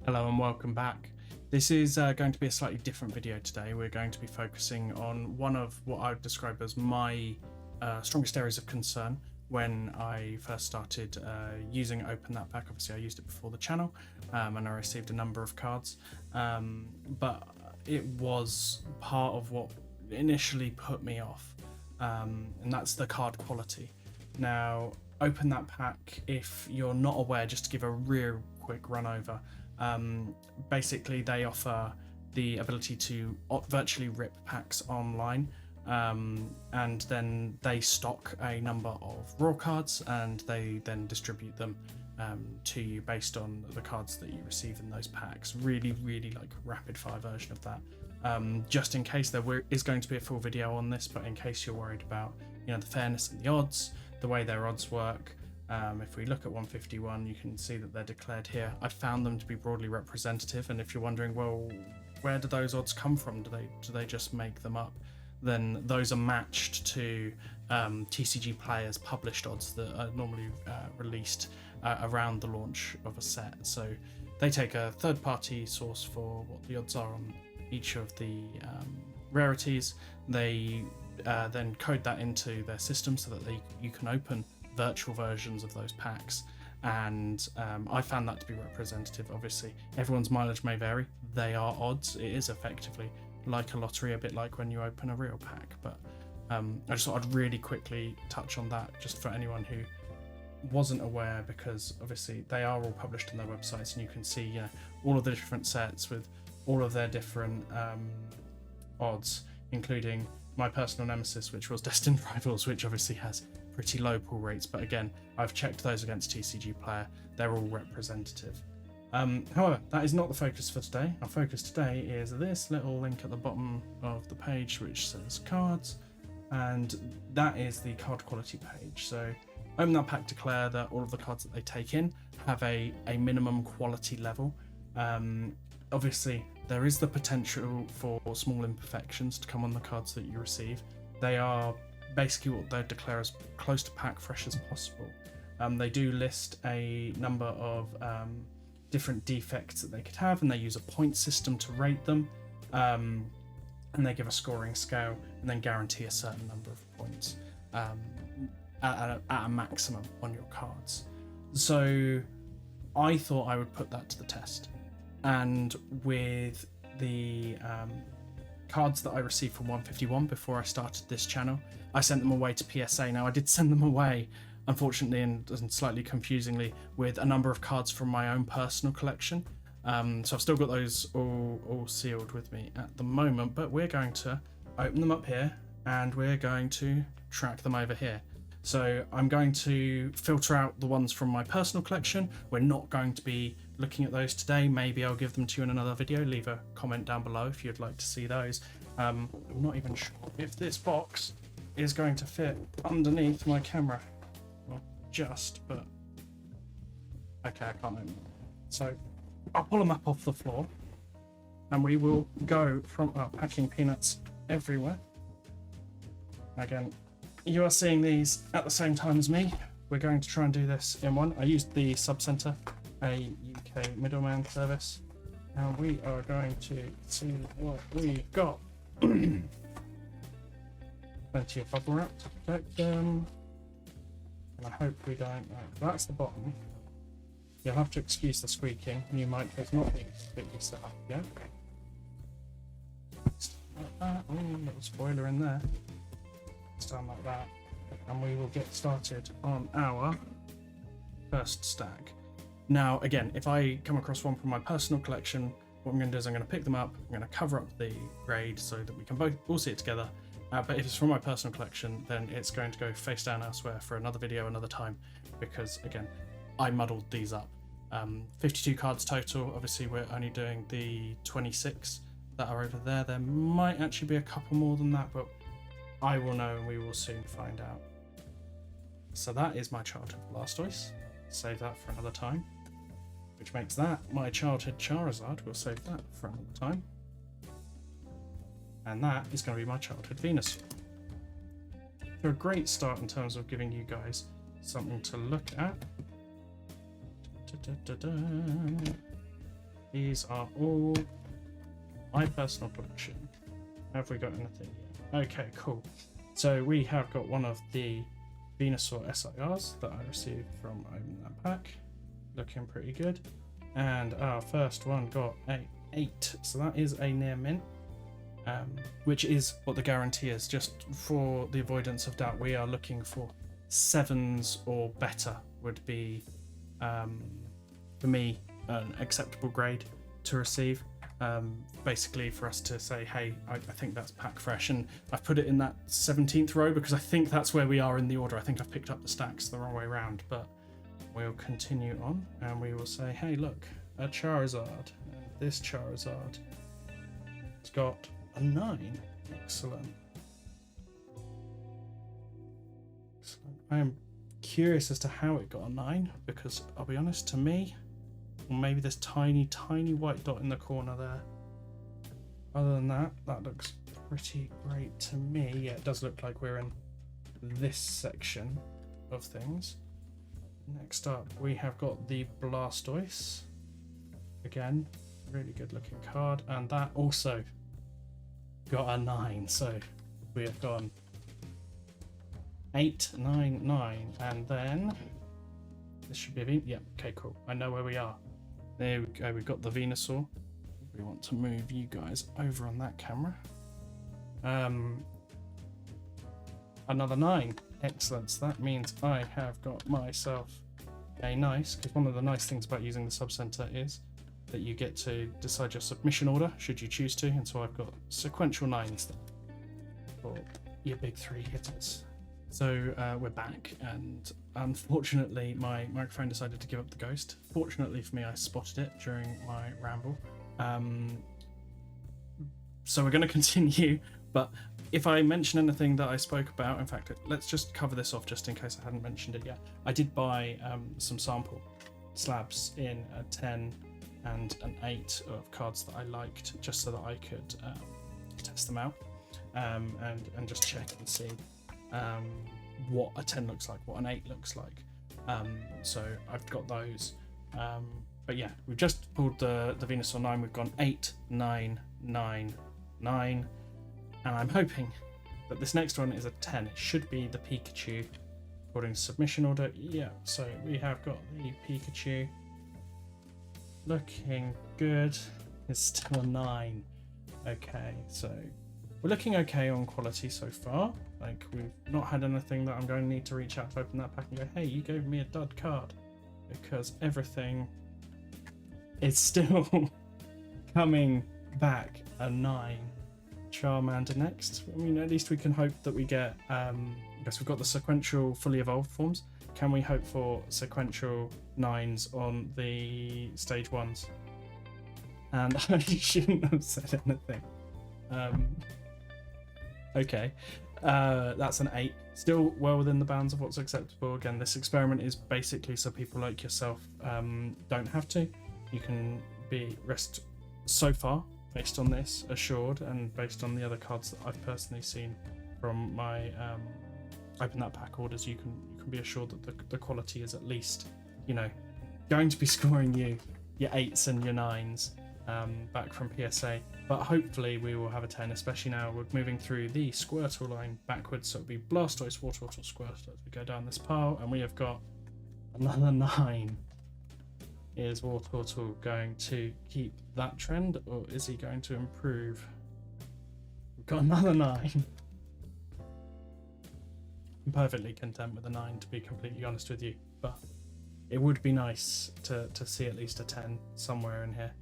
Hello and welcome back. This is going to be a slightly different video today. We're going to be focusing on one of what I would describe as my strongest areas of concern when I first started using Open That Pack. Obviously I used it before the channel and I received a number of cards, but it was part of what initially put me off, and that's the card quality. Now, Open That Pack, if you're not aware, just to give a real quick run over, basically they offer the ability to virtually rip packs online, and then they stock a number of raw cards and they then distribute them to you based on the cards that you receive in those packs. Really like rapid fire version of that. Just in case there is going to be a full video on this, but in case you're worried about the fairness and the odds, the way their odds work, if we look at 151, you can see that they're declared here. I found them to be broadly representative, and if you're wondering, well, where do those odds come from? Do they just make them up? Then those are matched to TCG Player's published odds that are normally released around the launch of a set. So they take a third-party source for what the odds are on each of the rarities. They then code that into their system so that you can open virtual versions of those packs, and I found that to be representative. Obviously everyone's mileage may vary, they are odds. It is effectively like a lottery, a bit like when you open a real pack, but I just thought I'd really quickly touch on that just for anyone who wasn't aware, because obviously they are all published on their websites and you can see all of the different sets with all of their different odds, including my personal nemesis, which was Destined Rivals, which obviously has pretty low pull rates, but again, I've checked those against TCG Player. They're all representative. However, that is not the focus for today. Our focus today is this little link at the bottom of the page which says cards, and that is the card quality page. So Open That Pack declare that all of the cards that they take in have a minimum quality level. Obviously there is the potential for small imperfections to come on the cards that you receive. They are basically what they declare as close to pack fresh as possible. They do list a number of different defects that they could have, and they use a point system to rate them, and they give a scoring scale and then guarantee a certain number of points at a maximum on your cards. So I thought I would put that to the test, and with the cards that I received from 151 before I started this channel, I sent them away to PSA. Now I did send them away, unfortunately and slightly confusingly, with a number of cards from my own personal collection. So I've still got those all sealed with me at the moment, but we're going to open them up here and we're going to track them over here. So I'm going to filter out the ones from my personal collection. We're not going to be looking at those today. Maybe I'll give them to you in another video. Leave a comment down below if you'd like to see those. I'm not even sure if this box is going to fit underneath my camera. Well, just, but okay, I can't open it. So I'll pull them up off the floor and we will go from packing peanuts everywhere. Again, you are seeing these at the same time as me. We're going to try and do this in one. I used the Subcenter, a UK middleman service, and we are going to see what we've got. Plenty of bubble wrap to protect them, and I hope we don't. Right, that's the bottom. You'll have to excuse the squeaking. You might it's not being completely set up yet. Like that. Oh, little spoiler in there. Stand like that, and we will get started on our first stack. Now again, if I come across one from my personal collection, what I'm going to do is I'm going to pick them up, I'm going to cover up the grade so that we can all see it together, but if it's from my personal collection, then it's going to go face down elsewhere for another video another time, because again, I muddled these up. 52 cards total. Obviously we're only doing the 26 that are over there. There might actually be a couple more than that, but I will know and we will soon find out. So that is my childhood Blastoise. Save that for another time. Which makes that my childhood Charizard. We'll save that for another time. And that is going to be my childhood Venusaur. So a great start in terms of giving you guys something to look at. these are all my personal collection. Have we got anything yet? Okay, cool. So we have got one of the Venusaur SIRs that I received from opening that pack. Looking pretty good. And our first one got a 8, so that is a near mint, which is what the guarantee is. Just for the avoidance of doubt, we are looking for 7s or better would be, for me, an acceptable grade to receive. Basically for us to say, hey, I think that's pack fresh, and I've put it in that 17th row because I think that's where we are in the order. I think I've picked up the stacks the wrong way around, but we'll continue on and we will say, hey, look, a Charizard, and this Charizard, it's got a 9. Excellent. I am curious as to how it got a 9, because I'll be honest, to me, maybe this tiny white dot in the corner there. Other than that, that looks pretty great to me. Yeah, it does look like we're in this section of things. Next up, we have got the Blastoise. Again, really good looking card, and that also got a 9. So we have gone 8, 9, 9, and then this should be a yeah. Okay, cool. I know where we are. There we go. We've got the Venusaur. We want to move you guys over on that camera. Another 9. Excellent. So that means I have got myself a nice, because one of the nice things about using the sub center is that you get to decide your submission order should you choose to, and so I've got sequential 9s there for your big 3 hitters. So we're back, and unfortunately my microphone decided to give up the ghost. Fortunately for me, I spotted it during my ramble. So we're going to continue, but if I mention anything that I spoke about, in fact, let's just cover this off just in case I hadn't mentioned it yet. I did buy some sample slabs in a 10 and an 8 of cards that I liked, just so that I could test them out and just check and see what a 10 looks like, what an 8 looks like. So I've got those. But yeah, we've just pulled the Venusaur 9. We've gone 8, 9, 9, 9. And I'm hoping that this next one is a 10. It should be the Pikachu according to submission order. Yeah, so we have got the Pikachu. Looking good. It's still a 9. Okay, so we're looking okay on quality so far. Like, we've not had anything that I'm going to need to reach out to open that pack and go, hey, you gave me a dud card. Because everything is still coming back a 9. Charmander next. I mean, at least we can hope that we get, I guess we've got the sequential fully evolved forms. Can we hope for sequential 9s on the stage 1s? And I shouldn't have said anything. Okay. That's an 8. Still well within the bounds of what's acceptable. Again, this experiment is basically so people like yourself don't have to. You can rest so far based on this assured, and based on the other cards that I've personally seen from my open that pack orders, you can be assured that the quality is at least, you know, going to be scoring you your 8s and your 9s back from PSA. But hopefully we will have a 10, especially now we're moving through the Squirtle line backwards. So it'll be Blastoise, Wartortle, Squirtle as we go down this pile, and we have got another 9. Is Wartortle going to keep that trend, or is he going to improve? We've got another 9. I'm perfectly content with a 9, to be completely honest with you, but it would be nice to see at least a 10 somewhere in here.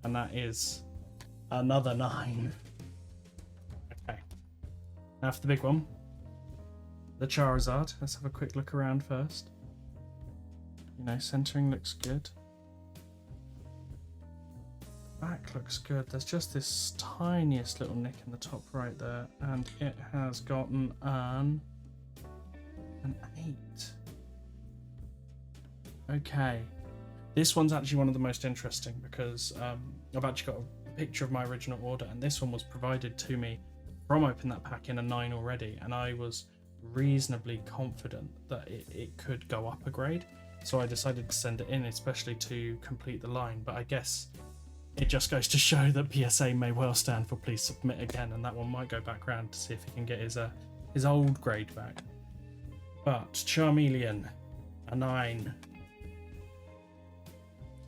And that is another 9. Okay. Now for the big one. The Charizard. Let's have a quick look around first. You know, centering looks good. Back looks good. There's just this tiniest little nick in the top right there, and it has gotten an 8. Okay. This one's actually one of the most interesting because I've actually got a picture of my original order, and this one was provided to me from Open That Pack in a 9 already, and I was reasonably confident that it could go up a grade. so I decided to send it in, especially to complete the line. But I guess it just goes to show that PSA may well stand for please submit again, and that one might go back round to see if he can get his old grade back. But Charmeleon, a 9.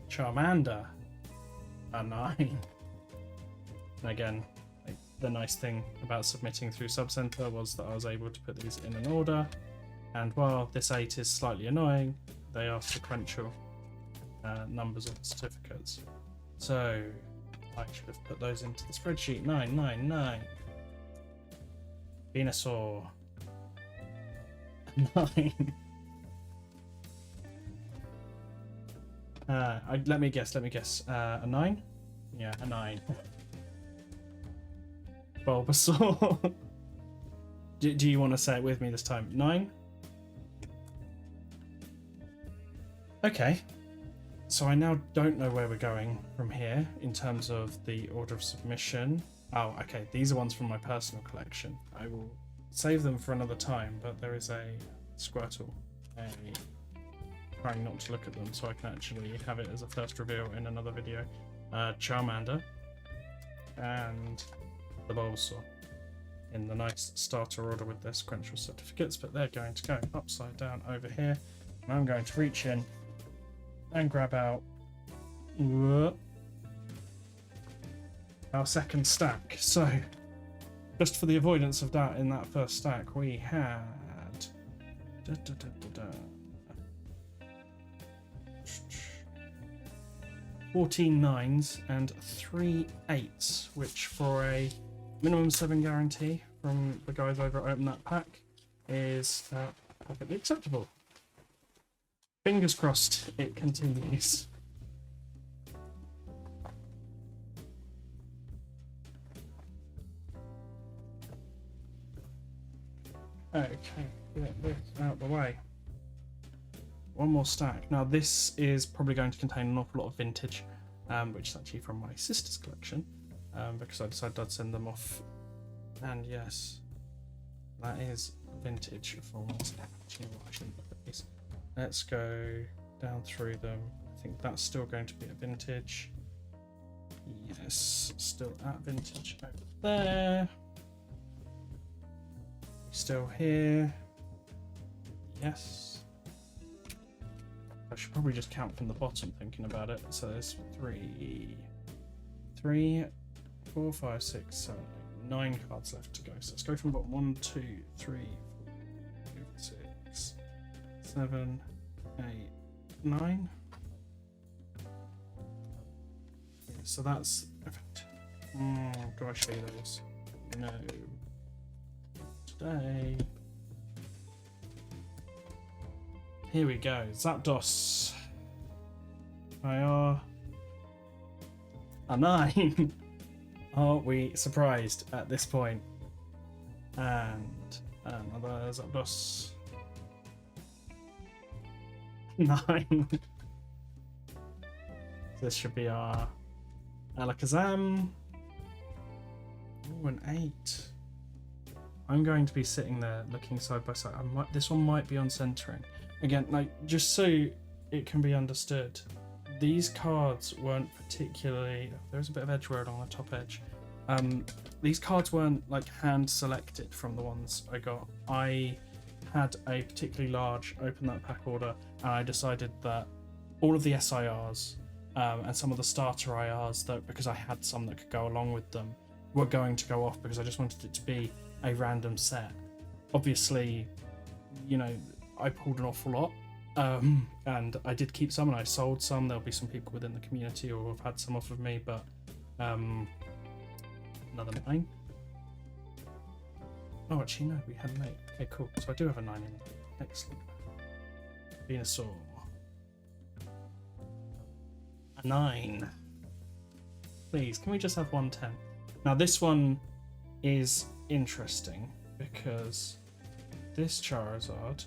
Charmander, a 9. And again, the nice thing about submitting through Subcenter was that I was able to put these in an order, and while this 8 is slightly annoying, they are sequential numbers of certificates. So I should have put those into the spreadsheet. 999. Venusaur. 9. Let me guess. A 9? Yeah, a 9. Bulbasaur. Do you want to say it with me this time? 9? Okay. So I now don't know where we're going from here in terms of the order of submission. Oh, okay. These are ones from my personal collection. I will save them for another time, but there is a Squirtle. Trying not to look at them so I can actually have it as a first reveal in another video. Charmander and the Bulbasaur in the nice starter order with their sequential certificates, but they're going to go upside down over here, and I'm going to reach in and grab out our second stack. So just for the avoidance of doubt, in that first stack we had 14 9s and 3 8s, which for a minimum 7 guarantee from the guys over at Open That Pack is perfectly acceptable. Fingers crossed it continues. Okay, get this out of the way. One more stack. Now this is probably going to contain an awful lot of vintage, which is actually from my sister's collection, because I decided I'd send them off. And yes, that is vintage for one stack. Actually, I shouldn't look at these. Let's go down through them. I think that's still going to be a vintage. Yes, still at vintage over there. Still here. Yes. I should probably just count from the bottom thinking about it. So there's 3, 4, 5, 6, 7, 8, 9 cards left to go. So let's go from bottom 1, 2, 3, 4, 5, 6, 7, 8, 9. Yeah, so that's perfect. Do I show you those? No. Today. Here we go. Zapdos. I are a 9. Aren't we surprised at this point? And another Zapdos. 9. This should be our Alakazam. Oh, an 8. I'm going to be sitting there looking side by side. This one might be on centering. Again, like, just so it can be understood, these cards weren't particularly... There's a bit of edge wear along the top edge. These cards weren't like hand selected from the ones I got. I had a particularly large Open That Pack order, and I decided that all of the SIRs and some of the starter IRs, that because I had some that could go along with them, were going to go off because I just wanted it to be a random set. Obviously, you know, I pulled an awful lot, and I did keep some and I sold some. There'll be some people within the community who have had some off of me, but another 9. Oh, actually no, we had an 8. Okay, cool. So I do have a 9 in there. Excellent. Venusaur. A 9. Please, can we just have 110? Now this one is interesting because this Charizard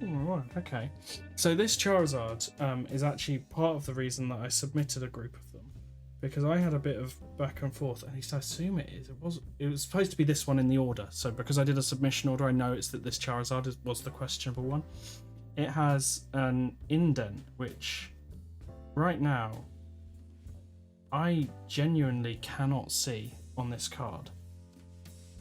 Oh, okay. So this Charizard is actually part of the reason that I submitted a group of them, because I had a bit of back and forth. At least I assume it is. It was supposed to be this one in the order. So because I did a submission order, I noticed that this Charizard was the questionable one. It has an indent, which right now I genuinely cannot see on this card.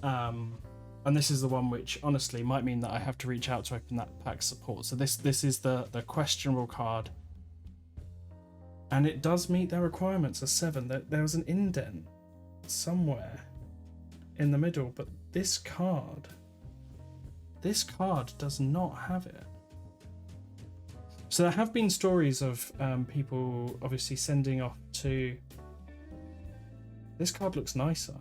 And this is the one which honestly might mean that I have to reach out to open that pack support. So this is the questionable card. And it does meet their requirements, a 7. There was an indent somewhere in the middle, but this card does not have it. So there have been stories of people obviously sending off to... This card looks nicer.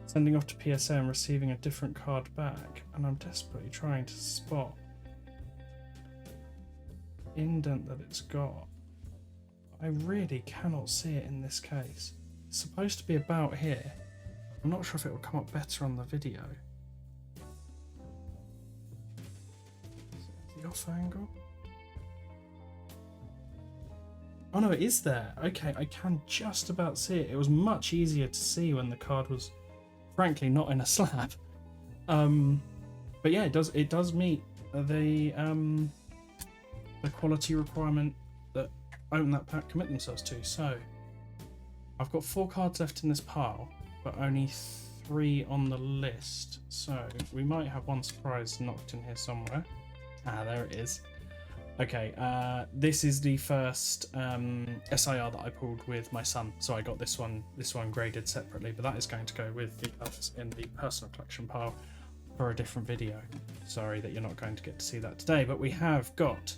Sending off to PSA and receiving a different card back, and I'm desperately trying to spot indent that it's got. I really cannot see it in this case. It's supposed to be about here. I'm not sure if it will come up better on the video. Is it the off angle? Oh no, it is there. Okay, I can just about see it. It was much easier to see when the card was frankly not in a slab. But yeah, it does meet the quality requirement that Open That Pack commit themselves to. So I've got 4 cards left in this pile, but only 3 on the list. So we might have one surprise knocked in here somewhere. Ah, there it is. Okay, this is the first SIR that I pulled with my son, so I got this one graded separately, but that is going to go with the others in the personal collection pile for a different video. Sorry that you're not going to get to see that today, but we have got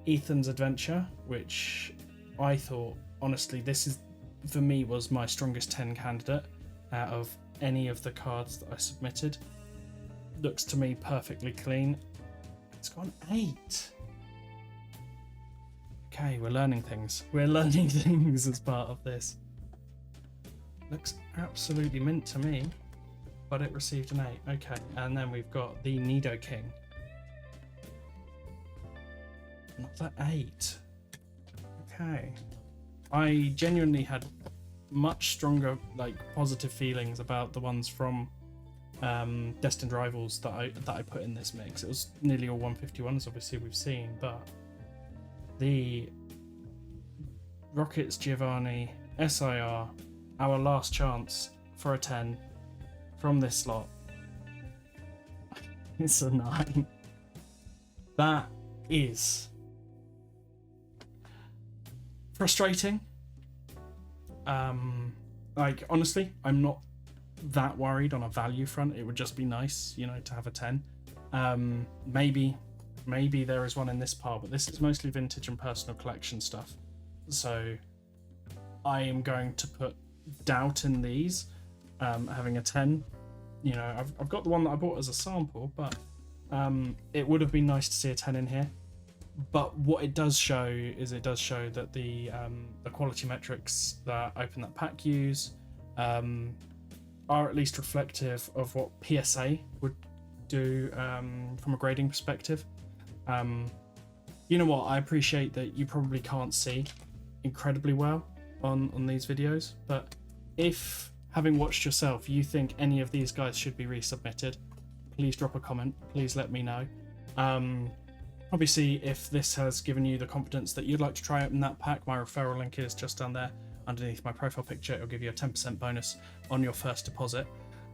Ethan's Adventure, which I thought, honestly, this is, for me, was my strongest 10 candidate out of any of the cards that I submitted. Looks to me perfectly clean. It's got an 8. Okay, we're learning things. We're learning things as part of this. Looks absolutely mint to me, but it received an 8. Okay, and then we've got the Nidoking. Another 8. Okay. I genuinely had much stronger, positive feelings about the ones from Destined Rivals that I put in this mix. It was nearly all 151s, obviously we've seen, but the Rockets Giovanni SIR, our last chance for a 10 from this slot. It's a 9. That is frustrating. Honestly, I'm not that worried on a value front. It would just be nice, to have a 10. Maybe there is one in this pile, but this is mostly vintage and personal collection stuff. So I am going to put doubt in these, having a 10. I've got the one that I bought as a sample, but it would have been nice to see a 10 in here. But what it does show is that the quality metrics that Open That Pack use are at least reflective of what PSA would do from a grading perspective. You know what, I appreciate that you probably can't see incredibly well on these videos, but if, having watched yourself, you think any of these guys should be resubmitted, please drop a comment, please let me know. Obviously, if this has given you the confidence that you'd like to try Open That Pack, my referral link is just down there underneath my profile picture. It'll give you a 10% bonus on your first deposit.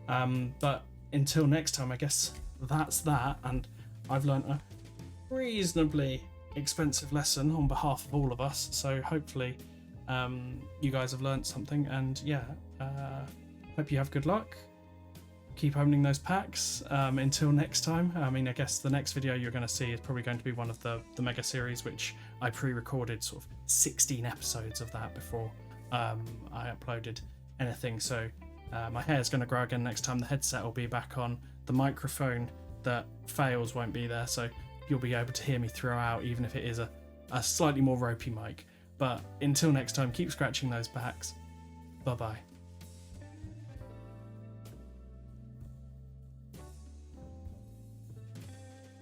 But until next time, I guess that's that, and I've learnt a reasonably expensive lesson on behalf of all of us, so hopefully you guys have learnt something, and hope you have good luck. Keep opening those packs. Until next time, I guess the next video you're going to see is probably going to be one of the mega series, which I pre-recorded sort of 16 episodes of that before I uploaded anything, so my hair is going to grow again next time. The headset will be back on, the microphone that fails won't be there, so you'll be able to hear me throughout, even if it is a slightly more ropey mic. But until next time, keep scratching those backs. Bye bye.